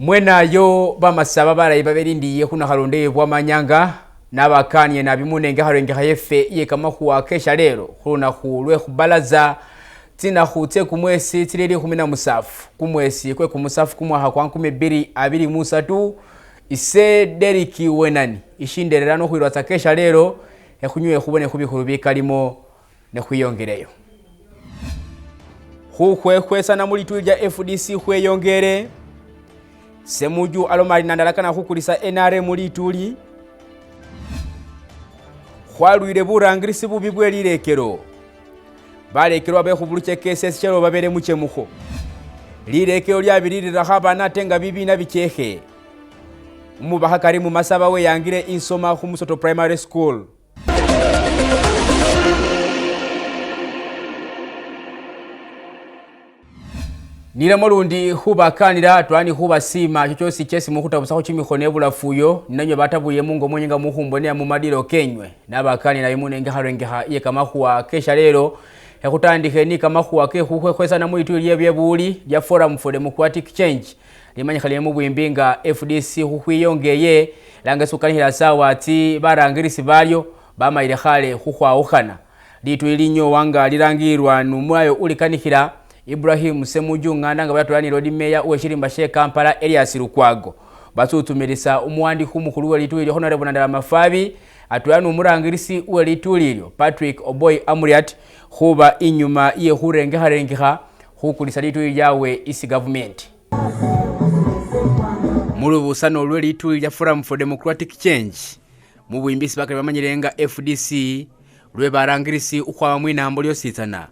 Mwenayo bamasaba barayi babelindiye kuna kalonde bwamanyanga nabakanye nabimunenge harenge hayefe yekamakuwa kesha lero kuna khulwe khubalaza tina khutse kumwesi tireri 17 kumwesi kwe kumusafu kumwaha kwa 2023 ise Deriki wenani ishindererano khwirwa takesha lero ekhunywe khubone khubikuru bikalimo ne khwiyongereyo khwesana mulitu lya FDC khweyongere Semuju alomali nandalakana khukulisa NRM mulituli khwalwire burangirisi bubi bwe lilekero balekerwa bekhubuluche KSS chero babere muchemukho lilekero lyabilirira khabana tenga bibina bichekhe umubaha Karimu Masaba we yangire insoma khumusoto primary school Nile molundi huba kanira tuani huba sima chochosi chesi mukuta busako chimikhone bulafuyo nanyo batabuye mungo mwenyenga muhumbone ya mumadilo kenywe nabakanira imunenge harengeha iye kamahuwa kesha lero ekutandike ni kamahuwa ke khukhwesa na muitu lyebuli lya Forum for Democratic Change limanyikhale mu bwimbinga FDC khukhwiyongeye lange sukanihila sawa ati barangirisi balyo bamayile khale khukhwaukhana litu ilinyo wanga lirangirwa numwayo ulikanihila Ibrahim Semuju nganda nga batulani Lord Mayor uweshirimba she Kampala Elias Lukwago basutumirisa umuwandi khumukhulu we lituli Honorable Nandala Mafabi atulani umurangirisi uwe lituli Patrick Oboy Amuriat khuba inyuma iye khurengeha khukulisa lituli lyawe isi government mulubusano lwe lituli lya Forum for Democratic Change mu bwimbisi bakali bamanyirenga FDC lwe barangirisi ukhwa mwinambo lyositsana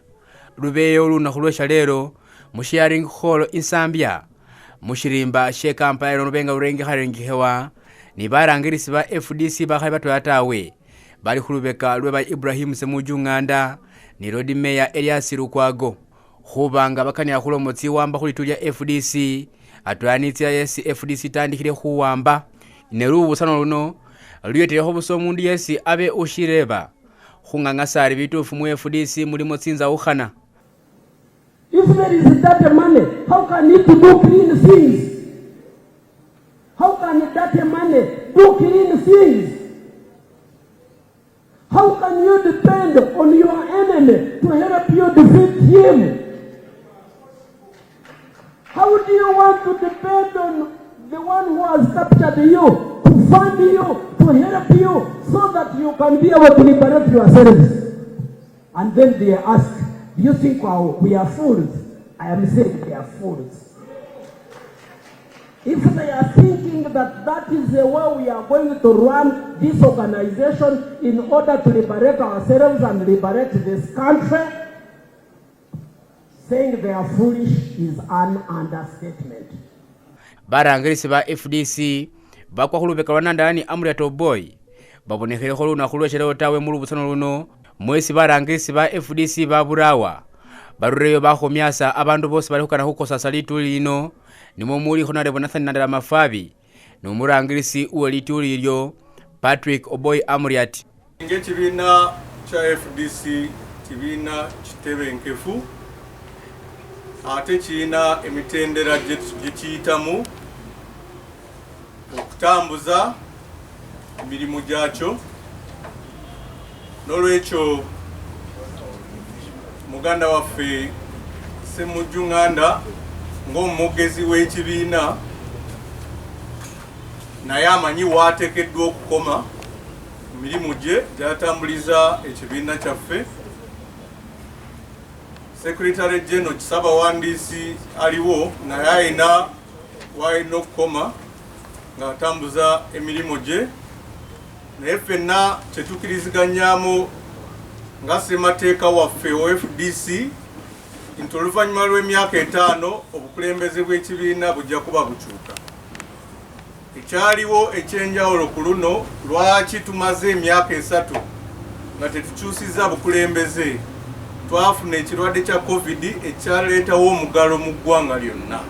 Rubeyo lunakhulwesha lero mu sharing hall insambya mushirimba she Kampala nobenga urenge harengehewa ni barangirisi ba FDC bakhali batwatawe bali khulubeka lwe ba Ibrahim Semuju nganda ni Lord Mayor Elias Lukwago khubanga bakania khulomotsi wamba khulitulya FDC atwanitsia yesi FDC tandikhile khuwamba ne rubusano luno lyeterekho busomundu yesi abe ushireba khungangasari bitufu mu FDC mulimo tsinza ukhana. If there is that money, how can it do clean things? How can that money do clean things? How can you depend on your enemy to help you defeat him? How do you want to depend on the one who has captured you, to fund you, to help you, so that you can be able to liberate yourselves? And then they ask, do you think we are fools? I am saying they are fools. If they are thinking that that is the way we are going to run this organization in order to liberate ourselves and liberate this country, saying they are foolish is an understatement. Barangirisi ba FDC bakwa khulubeka wanandani Amuriat Oboy babonekhere khuluna khulweshero tawe mulubusano luno mwesi barangirisi ba FDC baburawa barureyo bakhomyasa abantu bose bali khukana khukosa salituli lino nimo muli Honorable Nandala Mafabi nomurangirisi uwe lituli lyo Patrick Oboy Amuriat nge kibina cha FDC kibina kitebenkefu ate kina emitendera gikiyitamu okutambuza emirimu gyakyo nolwekyo muganda waffe Semuju nganda ng'omugezi w'ekibiina naye amanyi waateekeddwa okukoma emirimu gye gy'atambuliza ekibiina kyaffe Secretary General Kisabawandiisi aliwo naye alina w'alina okukoma ng'atambuza emirimu gye naye ffenna kyetukiriziganyaamu nga ssemateeka waffe wa FDC nti oluvannyuma lw'emyaka 5 obukulembeze bw'ekibiina bujja kuba bukyuka. Ekyaliwo ekyenjawulo ku luno lwaki tumaze emyaka 3 nga tetukyusizza bukulembeze twafuna ekirwadde kya COVID ekyaleetawo omugalo mu ggwanga lyonna.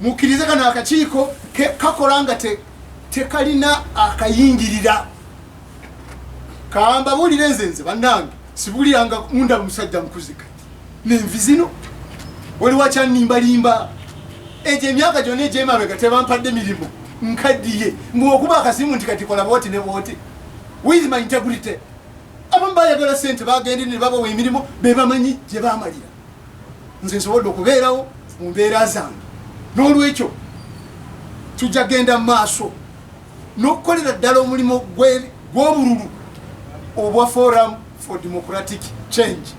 Mukkirize kano akakiiko kakola nga tekalina akayingirira. Kamba bulire nze bannange sibuliranga munda musajja mukuzika. Nenvi zino waliwo kyanimbalimba Eje emyaka gyonna egy'emabega tebampadde mirimu nkaddiye mbwokuba akasimu nti kati kola bwoti ne bwoti with my integrity. Abamu bayagala ssente bagende ne babawa emirimu be bamanyi gye baamalira. Nze nsobodde okubeerawo mu mbeera zange. N'olwekyo tujja genda mu maaso n'okukolera ddala omulimu gw'obululu obwa Forum for Democratic Change.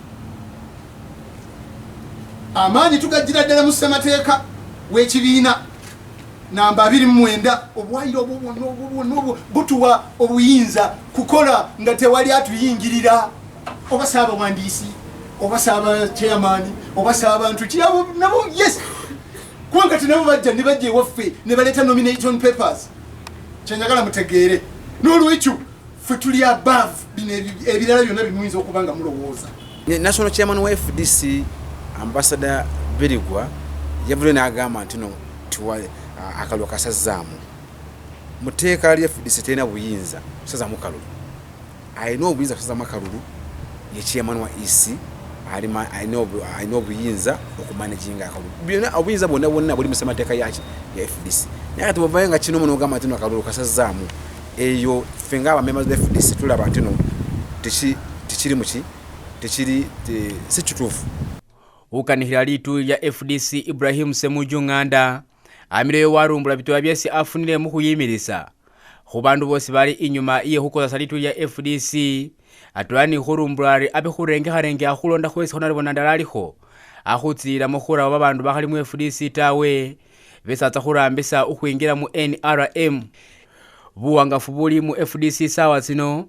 Amaanyi tugajjira ddala mu ssemateeka w'ekibiina namba 29 obwayiro obwo butuwa obuyinza kukola nga tewali atuyingirira oba Ssaabawandiisi oba Ssaaba chairman oba Ssaabantu kirabo nabo yes kubanga tinabo bajja ne bajja ewaffe ne baleeta nomination papers kyenjagala mutegeere n'olwekyo ffe tuli above bino ebirala byonna bimuyinza okuba nga mulowooza. National chairman wa FDC Ambassador Birigwa yavule n'agamba nti no tuwa akalulu kasazzaamu muteeka lya FDC terina buyinza kusazaamu kalulu alina obuyinza kusazaamu akalulu ye chairman wa EC alina obuyinza okumanaginga akalulu byonna obuyinza bwonna buli mu ssemateeka ya FDC naye kati bwavayo nga kino muno ogamba nti no akalulu kasazzaamu eyo ffe ng'aba members of FDC tulaba nti no tekiri muki tekiri si kituufu. Ukanihira litu ya FDC Ibrahim Semuju Nganda amireyo warumbula bitwa byesi afunire mu kuyimirisa kubandu bose bali inyuma iye hukoza salitu ya FDC atwani hurumbulari abe hurenge akulonda kwesi honari bonandalaliko ahutsira muhura w'abandu bakali mu FDC tawe besatsa hurambisa ukwingira mu NRM buwangafu buli mu FDC sawa zino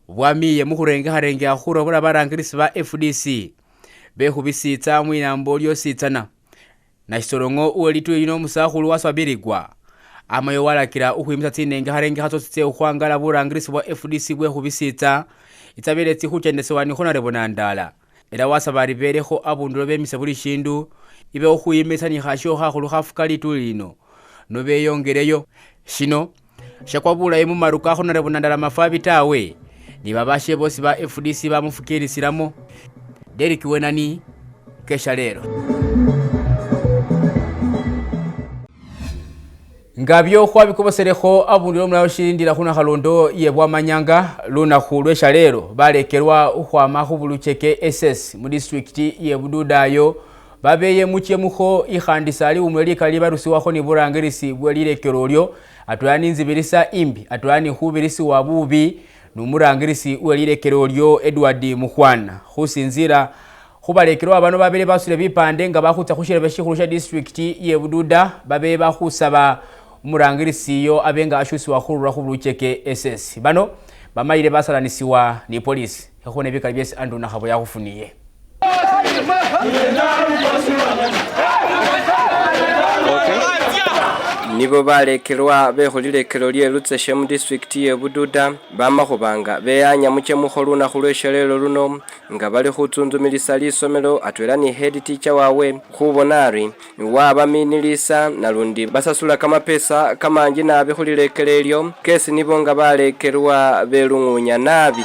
bwamiye mu hurenge ahura bula barangirisi ba FDC behubisitsa mwinambo lyositsana na isorongo uwelitu yino musahulu waswa Birigwa amayo walakira ukwimisa tsinenge harenge hatsotse ukwangala burangirisi bwa FDC bwehubisitsa itsabeletse huchendesewani honorable Nandala era wasaba ribereho abundulo bemise buli shindu ibe ukwimisa ni hasho hahulu hafuka litu lino nobeyongereyo shino shakwabula emu maruka honorable Nandala mafabi tawe ni babashe bosi ba FDC bamufukirisiramo Derek Wenani Shaleelo. Ngabyo kwa bikobosereho abundiro mulayo shirindira kuna halondo yebwa manyanga luna khulwe Shaleelo balekerwa ukhwama hubulucheke SS mu district ye Bududayo babeye muche muho ihandisali umweli kali barusiwaho ni burangirisi bwelilekero lyo atwani nzibirisa imbi atwani hubirisi wabubi numurangirisi uwelilekero lyo Edward Mukhwana husinzira hubalekero abano babere basule bipande nga bakutsa kushira beshikurusha district ye Bududa babe bahusaba umurangirisi yo abenga ashusi wakhurura hubulucheke SS bano bamayire basalanisiwa ni polisi hone bikali byesi andu na habo yakufuniye. Nibo balekerwa behulilekero lye Lutseshe mu district ye Bududa bamakubanga beyanya muche muholuna khulwe Shaleelo luno nga bali khutsunzumilisa lisomelo atwela ni head teacher wawe khubonari wabaminilisa nalundi basasula kamapesa kamanji nabi khulilekero elyo kesi nibo nga balekerwa belungunya nabi.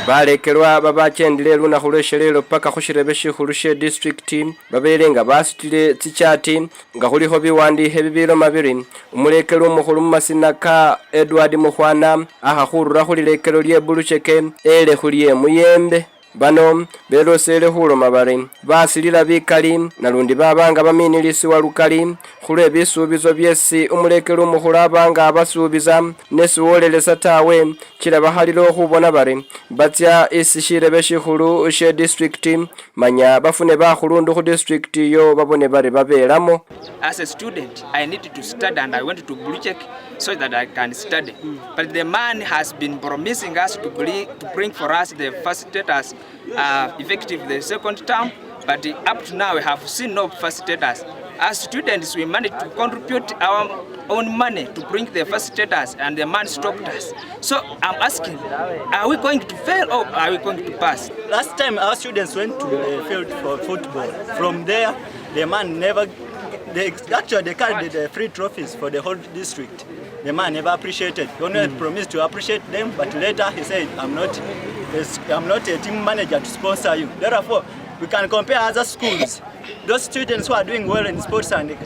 Balekerwa babachendile luna khulwe Shaleelo paka khushirebe shikhulu district babelenga basutile tsichati nga khulikho biwandihe bibilo mabiri umulekelo umukhulu mumasina ka Edward Mukhwana aha khurura khulilekelo lye Bulucheke ele khuliye Muyembe bano belosele khuloma bari basilila bikali nalundi babanga baminilisi wa lukali khulwe bisubizo byesi umulekelo umukhulu abanga abasubiza nesiwolelesa tawe kiraba halilo khubona bari batya isishirebe shikhulu she district manya bafune bakhulundu khu district yo babone bari babelamo. As a student, I needed to study and I went to Buluchek so that I can study. But the man has been promising us to bring for us the first status effective the second term, but up to now we have seen no first status. As students, we managed to contribute our own money to bring the first status, and the man stopped us. So I'm asking, are we going to fail or are we going to pass? Last time our students went to the field for football. From there, the man never, they carried the free trophies for the whole district. The man never appreciated. He only promised to appreciate them, but later he said, I'm not a team manager to sponsor you. Therefore, we can compare other schools. Those students who are doing well in sports and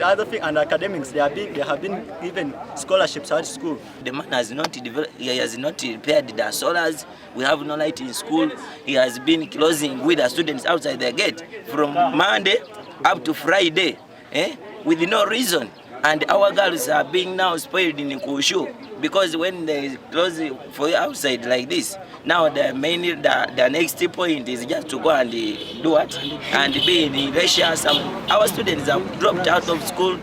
other things and academics, they have been given scholarships at school. The man has not developed, he has not repaired the solars. We have no light in school. He has been closing with the students outside the gate from Monday up to Friday, with no reason. And our girls are being now spoiled in Kushu because when they close for you outside like this, now the next point is just to go and do what? And be in Russia. Our students have dropped out of school.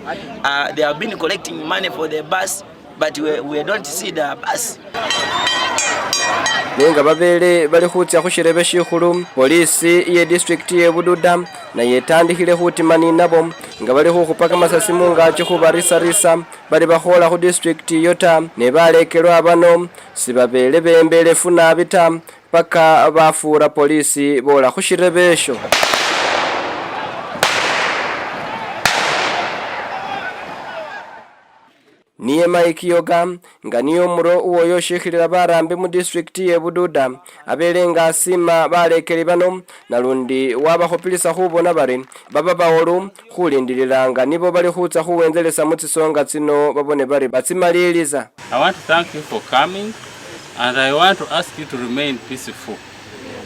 They have been collecting money for the bus, but we don't see the bus. Nenga babele bali khutsa khushirebe shikhulu polisi ye district ye Bududa na yetandikile khutimani nabo nga bali khupaka masasi mungachi khubarisa bali bakhola khu district yota ne balekelwa bano sibabele bembele funa bita paka bafura polisi bola khushirebe sho. Niye Mike Yoga nga niyo muro uwo yoshikhilira barambe mu district ye Bududa abelenga asima balekeli bano nalundi wabakhopilisa khubona bari baba bawolu khulindiriranga nibo bali khutsa khuwenzelesa mu tsisonga tsino babone bari batsimaliliza. I want to thank you for coming and I want to ask you to remain peaceful.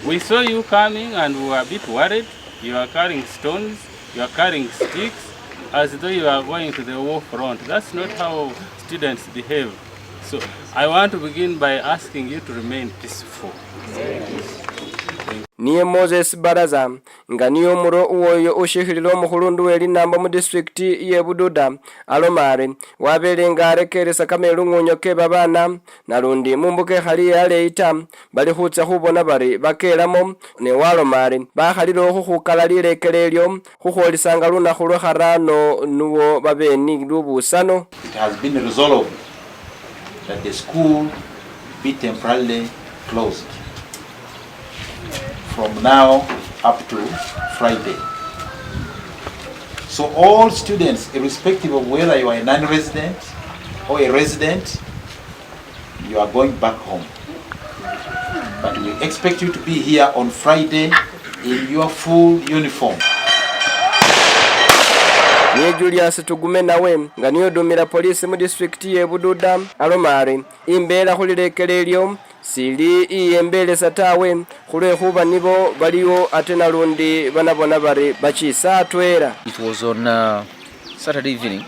We saw you coming and we were a bit worried. You are carrying stones, you are carrying sticks, as though you are going to the war front. That's not how students behave. So I want to begin by asking you to remain peaceful. Niye Moses Baraza nga niyo muro uwoyo ushikhililo mukhulundu weli namba mu district ye Bududa alomare wabelenga arekeresa kamelu ngonyoke babana nalundi mumbuke khali yaleita bali khutsa khubona bari bakelamo ne walomare bakhalilo khukhukala lilekelelyo khukholisanga lunakhu lwe kharano nuwo babeni lubusano. It has been resolved that the school be temporarily closed from now up to Friday. So all students, irrespective of whether you are a non-resident or a resident, you are going back home. But we expect you to be here on Friday in your full uniform. Niye Julius tugume nawe nga niyo dumira polisi mu district ye Bududa alomari imbela khulilekelelyo sili iyembelesa tawe khulwe khuba nibo baliwo ate nalundi banabona bari bachisa atwera. It was on Saturday evening.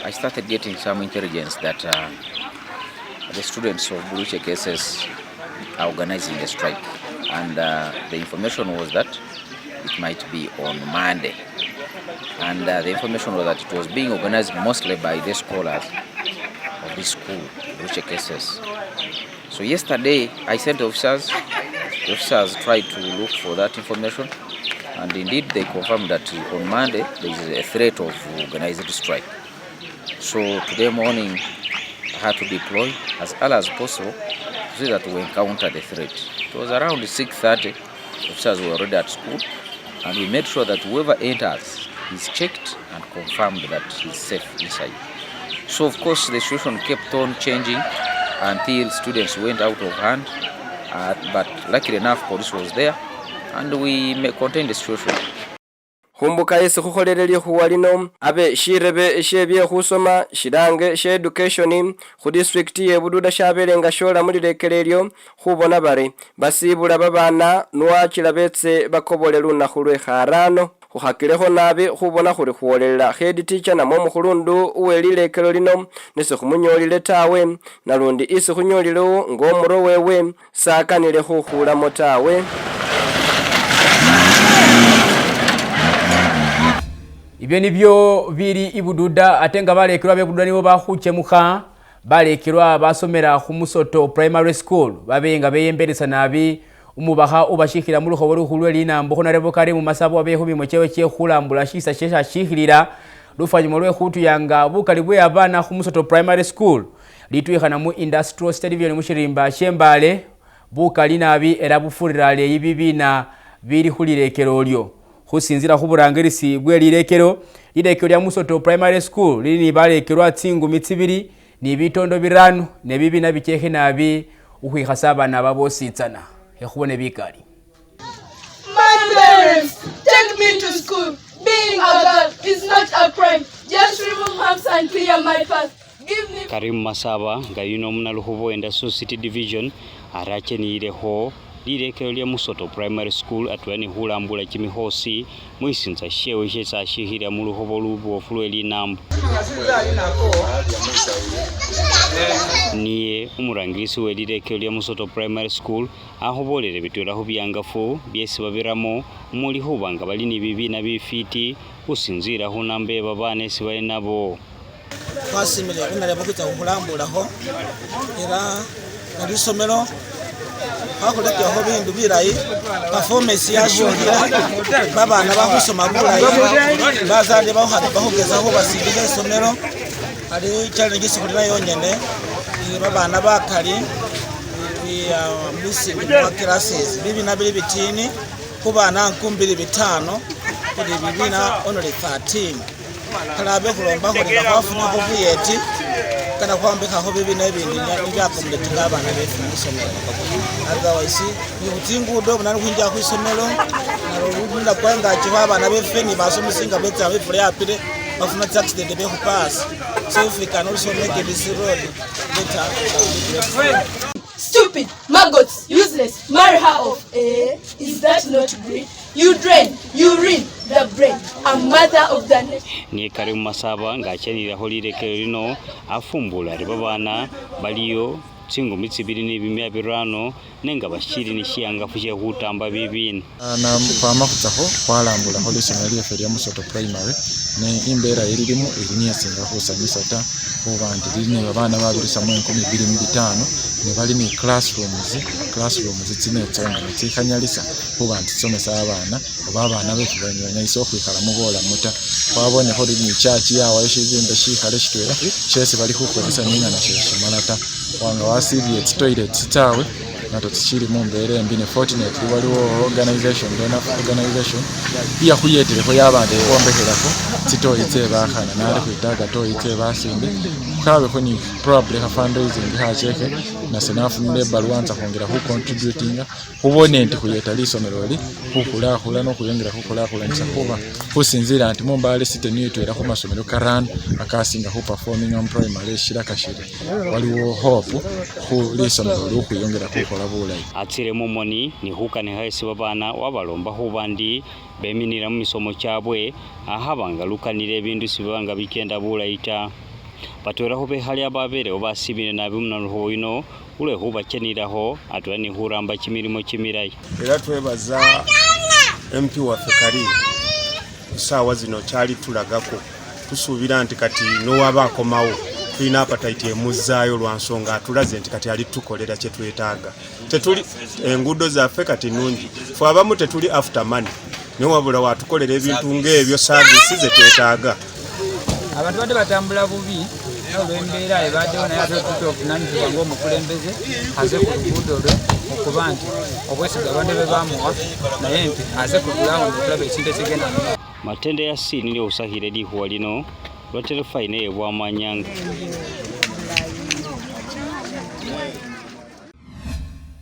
I started getting some intelligence that the students of Buluche cases are organizing a strike, and the information was that it might be on Monday. And the information was that it was being organized mostly by the scholars of this school, Buluche cases. So yesterday I sent officers. The officers tried to look for that information, and indeed they confirmed that on Monday there is a threat of organized strike. So today morning I had to deploy as early as possible to see that we encounter the threat. It was around 6:30. Officers were already at school, and we made sure that whoever enters is checked and confirmed that he's safe inside. So of course the situation kept on changing until students went out of hand, but luckily enough police was there and we contained the situation. Humbuka isi khukholeleli khuwalino abe shirebe shebye khusoma shirange she education khu district ye Bududa shabelenga shola muri lekelelyo khubona bari basibula babana nwachila betse bakobole lunakhu lwe kharano khukhakilekho nabi khubona khuli khuwolela head teacher namwe mukhulundu uwelilekelo lino nese khumunyolile tawe nalundi isi khunyolilo ngomuro wewe sakanile khukhulamo tawe. Ibyo nibyo biri ibududa atenga balekirwa bebududa nibo bakhuchemukha balekirwa basomera khu Musoto Primary School babenga beyembelesa nabi umubaha ubashikhira mu lukhobo lukhulwe linambo khonarebo kali mu masabo abehumi mwechewe chekhulambula shisa shesha shikhilira lufanyuma lwe khutu yanga bukali bwe abana khu Musoto Primary School litwikhana mu Industrial Stadium mu Shirimba Shembale bukali nabi era bufurira le ibibina biri khulilekero lyo khusinzira khuburangerisi bwe lilekero lya Musoto Primary School lini balekerwa tsingumi tsibiri ni bitondo birano ne bibina bichekhe nabi ukhikhasa abana babositsana ekhubone bikali. Parents, take me to school. Being a girl is not a crime. Just remove harms and clear my path. Give me Karim Masaba nga yuno munaluhubo enda Society Division arachenyireho lirekero lya Musoto Primary School atwani hulambula chimihosi mwisinza shewe shesa shihira mu luhobo lubofu lw'elinambo niye umurangirisi w'elirekero lya Musoto Primary School ahobolere bitweraho byangafu byesi babiramo muri hubanga bali ni bibina bifiti kusinziraho nambe babana esi bali nabo twasimire unareba kuza kulambulaho era muri somero hakulekeho bintu birayi performance yashurira babana bakusoma bulayi bazande bahugezaho basibije somero ari challenge gisikurira yonyene babana bakali missing classes bibi na bili bitini kubana 25 kuri bibina only 13 kalabe kulomba kulira kwafuna kubuyeti kana kwambika ho bibi na bindi n'ibyakomplete ngabana befu n'isomero otherwise yutingudo bunani kwinja kwisomero narubunda kwanga chibabana befeni basomusinga beta befure yapire bafuna tax de be pass so if we can also make this road better. Stupid, maggots, useless, marry her off. Is that not great? You drain, urine, the brain, a mother of the net. Ni Karim Masaba ngacheniraho lirekero lino afumbula ribabana baliyo tsingo mitsibiri n'ibimya birano nenga bashiri nishiyangafu cye hutamba bibini na kwama kutaho kwalambula ho lisomero lya Feria Musoto Primary ne imbera iririmu irinyesinga kusanyisa ta kubandi lini babana babirisa mu 2025 ne bali ni classrooms tsinetsonga tsikanyalisa kubandi somesa abana babana bekubanya iso kwikala mugola muta kwabone ho ni church yawo ishizimbe shikale shitwera chese bali kukozesa nyina na sheshe malata wanga wasiriye toilets tawe nato tshiri mumbere mbine fortunately waliwo organization iya kuyetere ko yabande bombekerako titoyitse bakhana nali kwitaga toyitse basimbe kabe ko ni problem ka fundraising hacheke na senafunile balwanza kongera ku contributing kubone nti kuyeta lisomero li kukula no kuyongera kukula nisa kuba kusinzira nti mumbale site niyo twera ku masomero karan akasinga ku performing on primary shirakashire waliwo hope ku lisomero li kuyongera kukola bulayi atsire momoni ni hukane haisi babana wabalomba hubandi beminira mu misomo cyabwe ahabanga lukanire ebintu sibanga bikenda bulayita batweraho behali ababere obasibire nabimunaruho ino ule hubacheniraho atwani huramba kimirimo kimirayi era twebaza MP wa Fekari sawa zino cyali tulagako tusubira nti kati no wabakomawo tulina appetite emuzaayo lwansonga atulaze nti kati ali tukolera kye twetaaga tetuli engudo za kati nungi fo abamu tetuli after money ne wabula watukolera ebintu ng'ebyo service ze twetaaga abantu bade batambula bubi olw'embeera ebaddewo naye ate tutofunanyizibwa ng'omukulembeze aze ku luguudo lwe okuba nti obwesiga abande be bamuwa naye nti aze ku ground okulaba ekintu ekigenda matende ya sini usahire lihuwa lino lwa telefine ebwamanyanga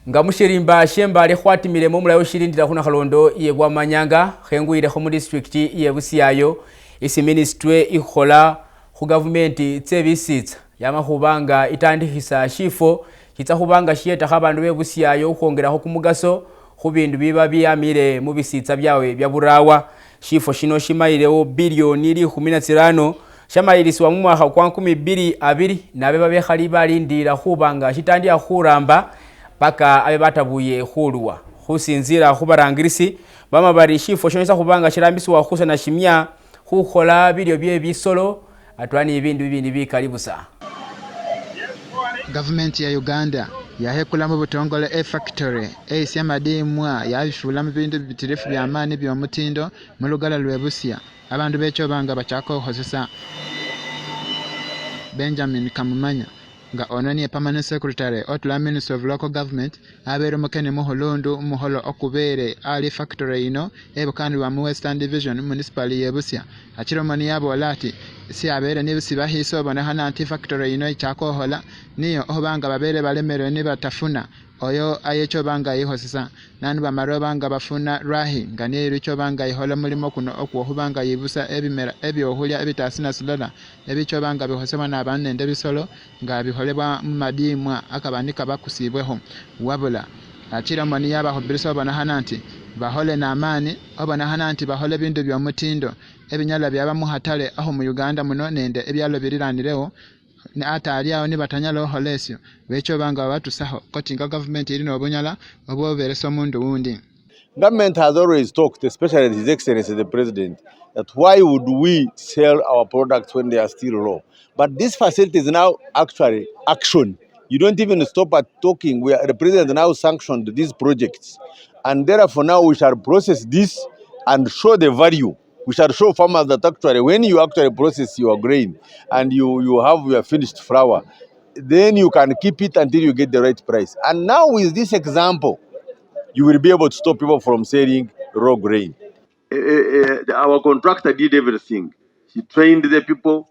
nga mushirimba shemba ali khwatimile mu mulayo shirindira kuna khalondo yebwa manyanga khengwire mu district ye Busiyayo isi ministry ikhola khu government tsebisitsa yamakhubanga itandikisa shifo kitsa khubanga shiyeta khabandu be Busiyayo khongera kumugaso khu bindu biba byamire mu bisitsa byawe bya burawa shifo shino shimayilewo bilioni 15 shamayiliswa mu mwaka kwa 2022 nabe babekhali balindira khubanga shitandiya khuramba paka abe batabuye khulwa khusinzira khubarangirisi bama bari shifo shonesa khubanga shirambiswa khusa na shimya khukhola bilyo bye bisolo atwani ibindu bibindi bikalibusa. Government ya Uganda yahekula mu butongole factory esi amadimwa yabifula mu bintu bitirifu bya amani bya mutindo mu lugala lwe Busia abantu becho banga bachako hosesa Benjamin Kamumanya nga onani permanent secretary otula minister of local government abere mukene muholundu muholo okubere ali factory ino ebukani wa Western Division municipal ye Busia achiromani yabo lati si abere ni sibahiso bonehana anti factory ino ichakohola niyo obanga babere balemerwe ni batafuna oyo ayecho banga ihosisa nanu bamaro banga bafuna rahi ngani iricho banga ihola mulimo kuno okuhubanga yibusa ebimera ebyohulya ebitasina silola ebicho banga bihosebwa n'abanende bisolo nga biholebwa mu madimwa akabanika bakusibweho wabula achira mani yabahobirisa bonehana nti bahole n'amani obonehana nti bahole bintu by'omutindo ebinyala byaba mu hatale aho mu Uganda muno nende ebyalo biriranireho atali awo ni batanyala oholesyo becho banga batusaho kotinga government iri n'obunyala obwoberesa omundu wundi. Government has always talked, especially His Excellency the President, that why would we sell our products when they are still raw? But this facility is now actually action. You don't even stop at talking. The President now sanctioned these projects. And therefore now we shall process this and show the value. We shall show farmers that actually when you actually process your grain and you have your finished flour, then you can keep it until you get the right price. And now with this example, you will be able to stop people from selling raw grain. Our contractor did everything. He trained the people,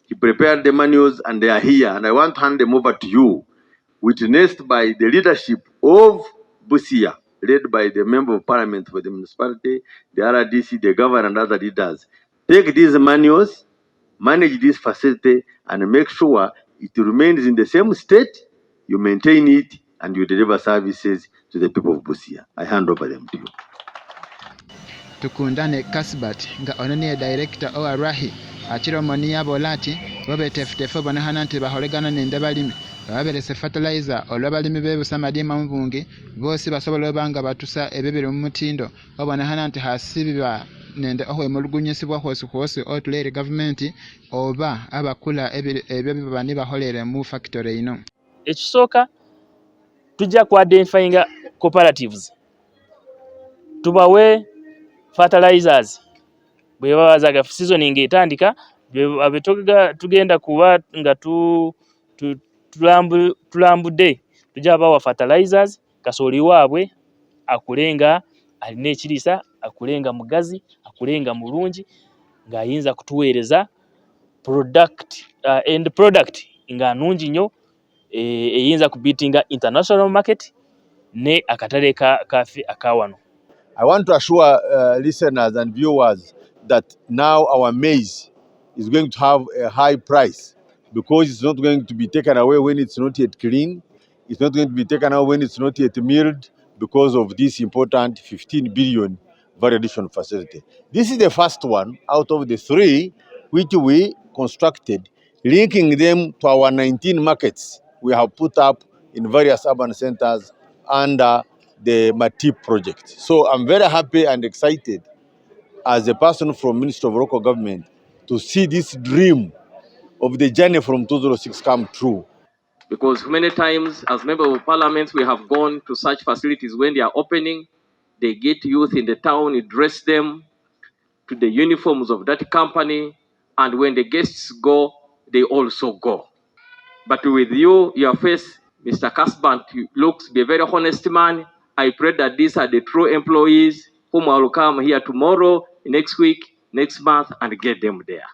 he prepared the manuals, and they are here. And I want to hand them over to you, witnessed by the leadership of Busia, led by the Member of Parliament for the municipality, the RDC, the governor, and other leaders. Take these manuals, manage this facility, and make sure it remains in the same state, you maintain it, and you deliver services to the people of Busia. I hand over them to you. Tukundane Kasbat nga onaniye director owa Rahi achiro moni yabo lati bobe tefutefo bonehana nti baholegana nende balimi baberese fertilizer olw'abalimi bebusamadima mubungi bose basobola obanga batusa ebibiri mu mutindo obonehana nti hasibibwa nende ohwemulugunyisibwa hwosihwosi otulere government oba abakula ebyo bibani baholere mu factory ino. Ekisooka tujja ku identifyinga cooperatives tubawe fertilizers bwe babazaga seasoning etandika tugenda kuba nga tulambudde tujja bawa fertilizers kasooli waabwe akulenga alina ekirisa akulenga mugazi akulenga mulungi ng'ayinza kutuweereza product nga nungi nnyo eyinza kubitinga international market ne akatale kafe akawano. I want to assure listeners and viewers that now our maize is going to have a high price because it's not going to be taken away when it's not yet clean. It's not going to be taken away when it's not yet milled because of this important 15 billion value addition facility. This is the first one out of the 3 which we constructed, linking them to our 19 markets we have put up in various urban centers under the MATIP project. So I'm very happy and excited as a person from Ministry of Local Government to see this dream of the journey from 2006 come true. Because many times as Member of Parliament, we have gone to such facilities when they are opening, they get youth in the town, dress them to the uniforms of that company, and when the guests go, they also go. But with you, your face, Mr. Kasbant, looks to be a very honest man. I pray that these are the true employees whom I will come here tomorrow, next week, next month, and get them there.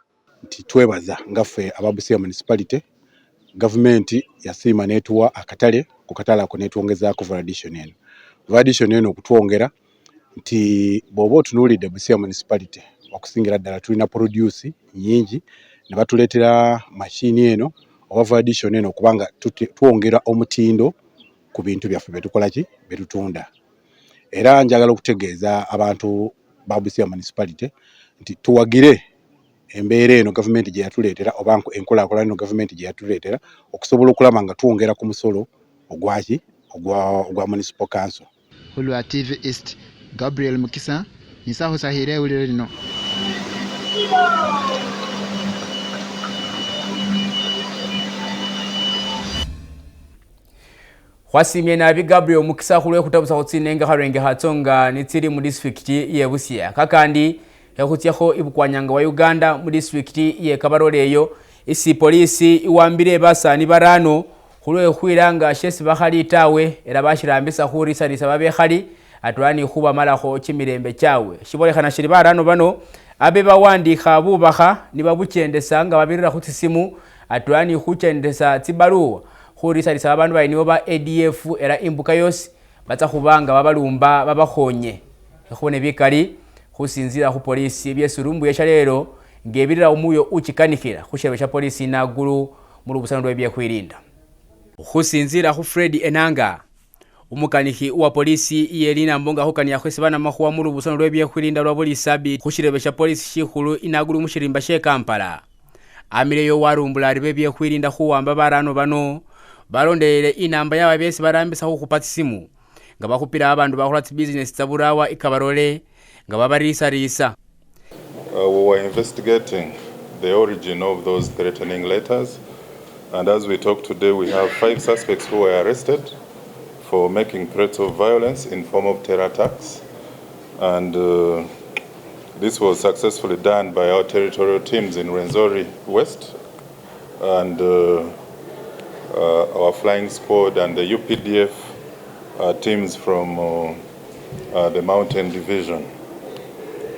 Twebaza ngaffe ababusia municipality government yasiima netuwa akatale ku katale ako netwongezaako validation eno okutwongera nti bw'oba otunuulidde Busia municipality okusingira ddala tulina produce nyingi ne batuleetera machine eno oba validation eno kubanga twongera omutindo ku bintu byaffe betukolaki betutunda. Era njagala okutegeeza abantu ba Busia municipality nti tuwagire embeera eno government gye yatuleetera oba enkulaakulana eno government gye yatuleetera okusobola okulaba nga twongera ku musolo ogwa municipal council. Hulwa TV East, Gabriel Mukisa, Nisaho Sahire ewuliro lino. Hwasimye nabi Gabriel Mukisa khulwe khutabusa khutsinenga kharwenge hatsonga nitsiri mu district ye Busia kakandi yakhutyakho ibukwanyanga wa Uganda mu district ye Kabarole eyo isi polisi iwambire basani barano khulwe khwiranga shesi bakhali tawe era bashirambisa khurisanisa babekhali atwani khuba malakho chimirembe chawe shibolekhana shiri barano bano abe bawandikha bubakha ni babuchendesa nga babirira khutisimu atwani khuchendesa tsibaluwa khurisalisa babandu bali nibo ba ADF era imbuka yosi batsa khubanga babalumba babakhonye khubone bikali khusinzira khu polisi byesurumbu ya Shaleelo ngebirira umuyo uchikanikhila khushebe sha polisi nagulu mu lubusano lwe byekhwirinda khusinzira khu Fred Enanga umukanikhi wa polisi yelina mbonga khukania khwesibana makhuwa mu lubusano lwe byekhwirinda lwa buli sabi khushirebe sha polisi shikhulu inagulu mu shirimba she Kampala amileyo warumbula ribe byekhwirinda khuwamba barano bano balondelele inamba yawe besi barambisa khukhupa tsimu nga bakhupira abandu bakhola tsi business tsaburawa ikabarole nga babarisarisa. We were investigating the origin of those threatening letters, and as we talk today we have 5 suspects who were arrested for making threats of violence in form of terror attacks, and this was successfully done by our territorial teams in Rwenzori West and our flying squad and the UPDF teams from the Mountain Division.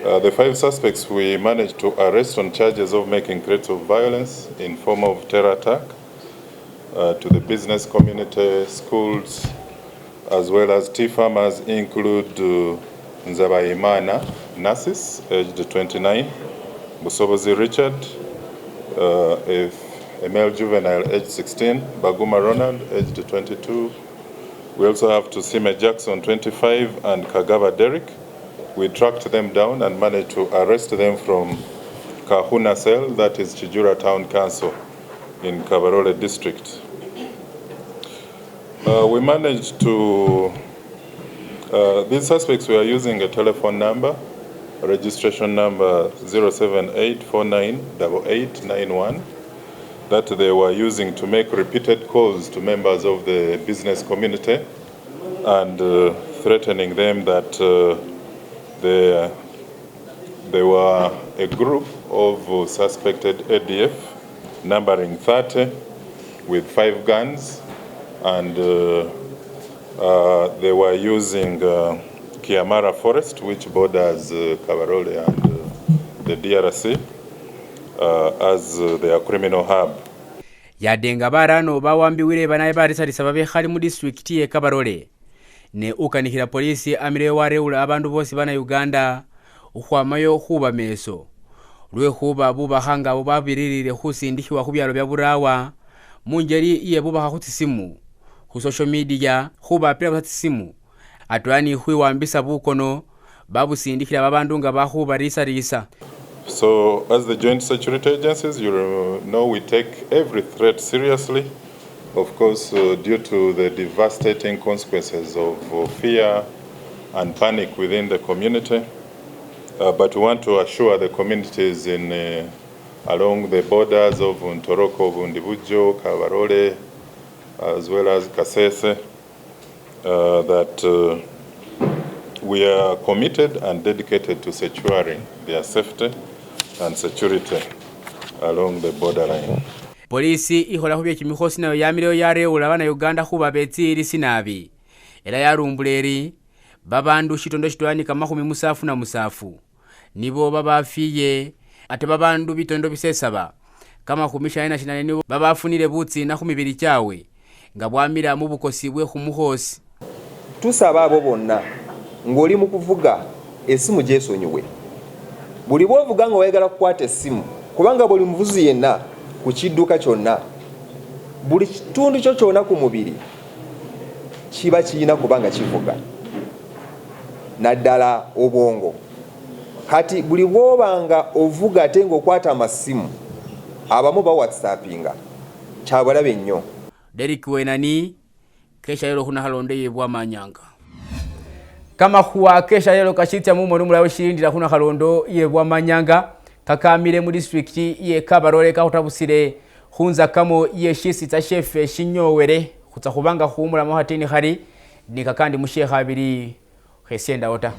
The 5 suspects we managed to arrest on charges of making threats of violence in form of terror attack to the business community, schools, as well as tea farmers include Nzabayimana Narcis, aged 29, Busobozi Richard, a male juvenile, aged 16, Baguma Ronald, aged 22. We also have Tusime Jackson, 25, and Kagaba Derek. We tracked them down and managed to arrest them from Kahuna Cell, that is Chijura Town Council in Kabarole District. We managed to, these suspects were using a telephone number, registration number 078498891, that they were using to make repeated calls to members of the business community and threatening them that they were a group of suspected ADF numbering 30 with 5 guns, and they were using Kiamara Forest, which borders Kabarole and the DRC, as their criminal hub. Yadenga barano bawambiwire banaye barisalisa babekhali mu district ye Kabarole ne ukanikira polisi amire wareula abandu bose bana Uganda ukhwamayo khuba meso lwe khuba bubahanga bubabiririre khusindikhiwa khubyalo bya burawa munjeri iye bubaha khutisimu khu social media khuba pira khutisimu atwani khwiwambisa bukono babusindikhira babandu nga bakhuba risa. So as the joint security agencies, you know we take every threat seriously, of course due to the devastating consequences of fear and panic within the community. But we want to assure the communities in along the borders of Ntoroko, Bundibujo, Kabarole, as well as Kasese, that we are committed and dedicated to securing their safety and security along the borderline. Polisi ihola khubye kimikhosi nayo yamileyo yareula bana Uganda khuba betsiri sinabi era yarumbuleri babandu shitondo shitwani kama 37 nibo babafiye ate babandu bitondo bisesaba kama 18 nibo babafunire butsi na khumibiri kyawe nga bwamira mu bukosi bwe khumukhosi. Tusaba abo bonna ngoli mu kuvuga esimu gyesonyiwe. Buli bwovuga nga wayagala kukwata esimu kubanga buli muvuzi yenna ku kidduka kyonna buli kitundu kyo kyonna ku mubiri kiba kirina kubanga kivuga naddala obwongo. Kati buli bwobanga ovuga ate ng'okwata amasimu abamu ba whatsappinga kyabalabe nnyo. Derek Wenani Shaleelo khuna halonde yebwa manyanga kama khuwa Shaleelo kashitya mu muri mulawe shirindira khuna halondo yebwa manyanga kakamire mu district ye Kabarole kahutabusire khunza kamo ye shisitsa chef shinyowere khutsa khubanga khumula mo hatini khari nikakandi mushekha abiri khesenda ota.